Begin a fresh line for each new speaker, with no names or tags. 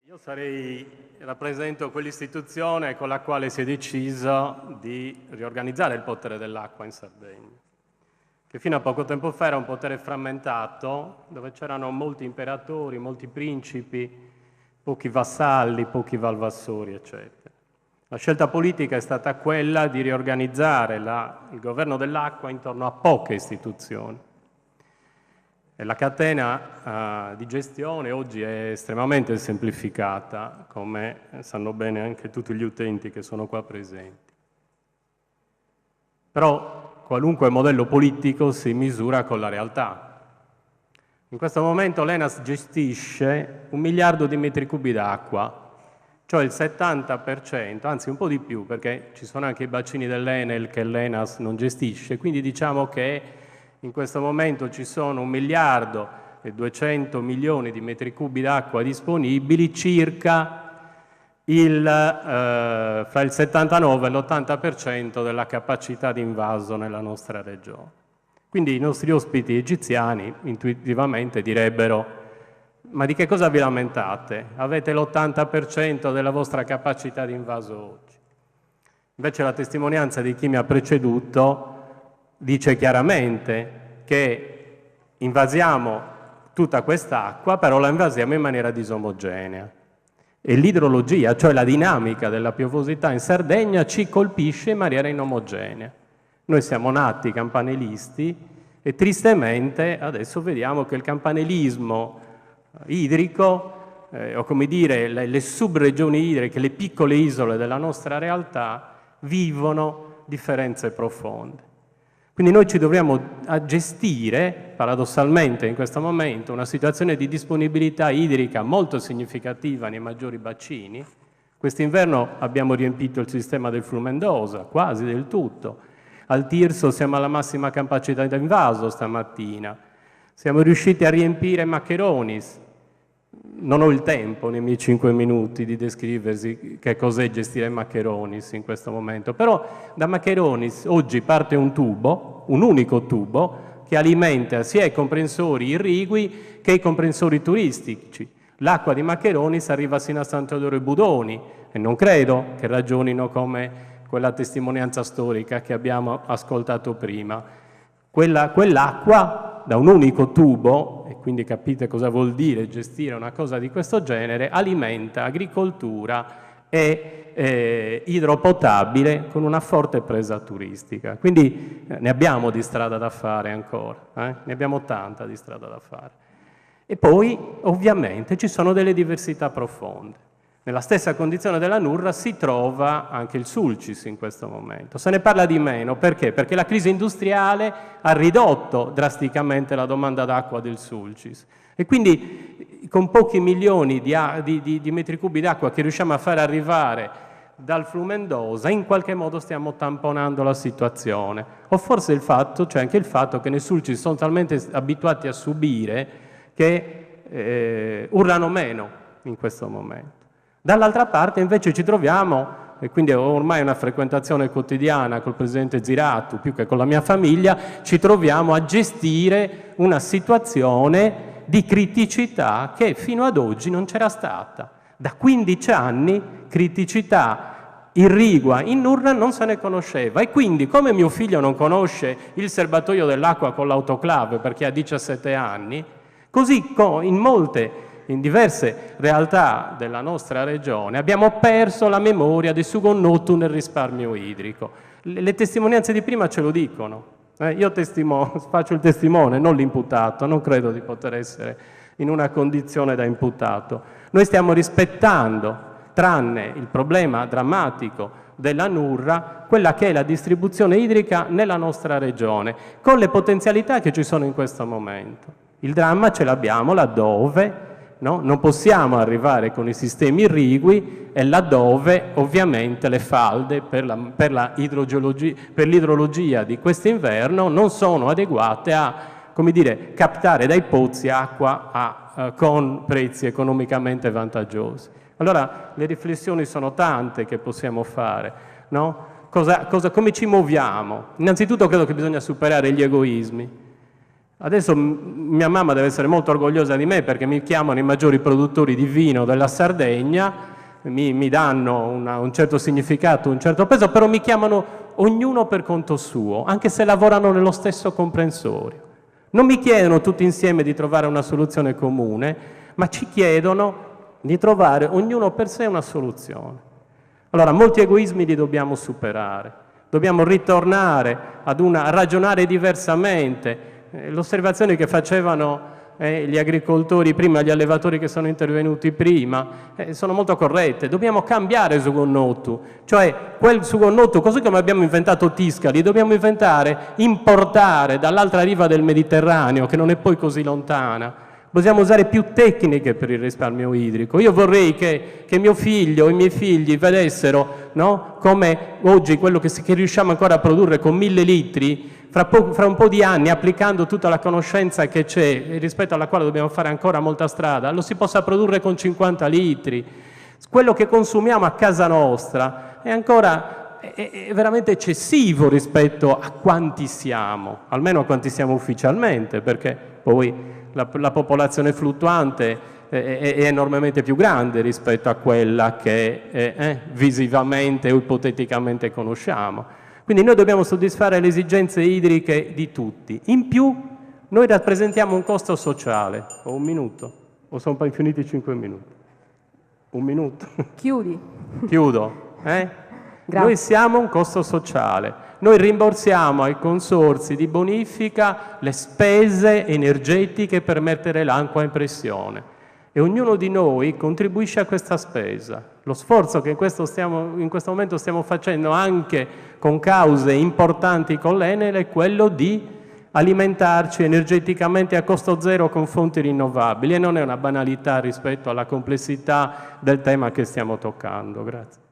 Io rappresento quell'istituzione con la quale si è deciso di riorganizzare il potere dell'acqua in Sardegna, che fino a poco tempo fa era un potere frammentato, dove c'erano molti imperatori, molti principi, pochi vassalli, pochi valvassori, eccetera. La scelta politica è stata quella di riorganizzare il governo dell'acqua intorno a poche istituzioni. E la catena di gestione oggi è estremamente semplificata, come sanno bene anche tutti gli utenti che sono qua presenti. Però qualunque modello politico si misura con la realtà. In questo momento l'ENAS gestisce 1 miliardo di metri cubi d'acqua, cioè il 70%, anzi un po' di più, perché ci sono anche i bacini dell'Enel che l'ENAS non gestisce, quindi diciamo che in questo momento ci sono 1 miliardo e 200 milioni di metri cubi d'acqua disponibili, circa fra il 79 e l'80% della capacità di invaso nella nostra regione. Quindi i nostri ospiti egiziani intuitivamente direbbero: ma di che cosa vi lamentate? Avete l'80% della vostra capacità di invaso oggi. Invece la testimonianza di chi mi ha preceduto dice chiaramente che invasiamo tutta quest'acqua, però la invasiamo in maniera disomogenea. E l'idrologia, cioè la dinamica della piovosità in Sardegna, ci colpisce in maniera inomogenea. Noi siamo nati campanilisti e tristemente adesso vediamo che il campanilismo idrico, o come dire le subregioni idriche, le piccole isole della nostra realtà, vivono differenze profonde. Quindi noi ci dovremmo gestire, paradossalmente in questo momento, una situazione di disponibilità idrica molto significativa nei maggiori bacini. Quest'inverno abbiamo riempito il sistema del Flumendosa, quasi del tutto. Al Tirso siamo alla massima capacità di invaso stamattina. Siamo riusciti a riempire Maccheronis. Non ho il tempo nei miei 5 minuti di descriversi che cos'è gestire Maccheronis in questo momento, però da Maccheronis oggi parte un tubo, un unico tubo, che alimenta sia i comprensori irrigui che i comprensori turistici. L'acqua di Maccheronis arriva sino a San Teodoro e Budoni e non credo che ragionino come quella testimonianza storica che abbiamo ascoltato prima. Quell'acqua da un unico tubo, e quindi capite cosa vuol dire gestire una cosa di questo genere, alimenta agricoltura e idropotabile con una forte presa turistica. Quindi ne abbiamo di strada da fare ancora, ne abbiamo tanta di strada da fare. E poi ovviamente ci sono delle diversità profonde. Nella stessa condizione della Nurra si trova anche il Sulcis in questo momento. Se ne parla di meno, perché? Perché la crisi industriale ha ridotto drasticamente la domanda d'acqua del Sulcis. E quindi con pochi milioni di metri cubi d'acqua che riusciamo a far arrivare dal Flumendosa, in qualche modo stiamo tamponando la situazione. O forse c'è anche il fatto che nei Sulcis sono talmente abituati a subire che urlano meno in questo momento. Dall'altra parte invece ci troviamo, e quindi ho ormai una frequentazione quotidiana col presidente Ziratu, più che con la mia famiglia, ci troviamo a gestire una situazione di criticità che fino ad oggi non c'era stata. Da 15 anni criticità irrigua in Nurra non se ne conosceva, e quindi come mio figlio non conosce il serbatoio dell'acqua con l'autoclave perché ha 17 anni, così in diverse realtà della nostra regione abbiamo perso la memoria del sugonnotu nel risparmio idrico. Le testimonianze di prima ce lo dicono. Io faccio il testimone, non l'imputato, non credo di poter essere in una condizione da imputato. Noi stiamo rispettando, tranne il problema drammatico della Nurra, quella che è la distribuzione idrica nella nostra regione, con le potenzialità che ci sono in questo momento. Il dramma ce l'abbiamo laddove non possiamo arrivare con i sistemi irrigui e laddove ovviamente le falde per l'idrologia di quest'inverno non sono adeguate a, come dire, captare dai pozzi acqua con prezzi economicamente vantaggiosi. Allora le riflessioni sono tante che possiamo fare, no? Come ci muoviamo? Innanzitutto credo che bisogna superare gli egoismi. Adesso mia mamma deve essere molto orgogliosa di me perché mi chiamano i maggiori produttori di vino della Sardegna, mi danno un certo significato, un certo peso, però mi chiamano ognuno per conto suo, anche se lavorano nello stesso comprensorio. Non mi chiedono tutti insieme di trovare una soluzione comune, ma ci chiedono di trovare ognuno per sé una soluzione. Allora, molti egoismi li dobbiamo superare, dobbiamo ritornare a ragionare diversamente. Le osservazioni che facevano gli agricoltori prima, gli allevatori che sono intervenuti prima, sono molto corrette. Dobbiamo cambiare Sugonnotu, cioè quel Sugonnotu, così come abbiamo inventato Tiscali, dobbiamo importare dall'altra riva del Mediterraneo, che non è poi così lontana. Possiamo usare più tecniche per il risparmio idrico. Io vorrei che mio figlio o i miei figli vedessero, no, come oggi quello che riusciamo ancora a produrre con 1000 litri, fra un po' di anni, applicando tutta la conoscenza che c'è, rispetto alla quale dobbiamo fare ancora molta strada, lo si possa produrre con 50 litri. Quello che consumiamo a casa nostra è ancora veramente eccessivo rispetto a quanti siamo, almeno a quanti siamo ufficialmente, perché poi la popolazione fluttuante è enormemente più grande rispetto a quella che visivamente o ipoteticamente conosciamo. Quindi noi dobbiamo soddisfare le esigenze idriche di tutti. In più noi rappresentiamo un costo sociale. Ho un minuto? O sono poi finiti 5 minuti? Un minuto?
Chiudi.
Chiudo. Noi siamo un costo sociale. Noi rimborsiamo ai consorzi di bonifica le spese energetiche per mettere l'acqua in pressione. E ognuno di noi contribuisce a questa spesa. Lo sforzo che in questo momento stiamo facendo anche con cause importanti con l'Enel è quello di alimentarci energeticamente a costo zero con fonti rinnovabili, e non è una banalità rispetto alla complessità del tema che stiamo toccando. Grazie.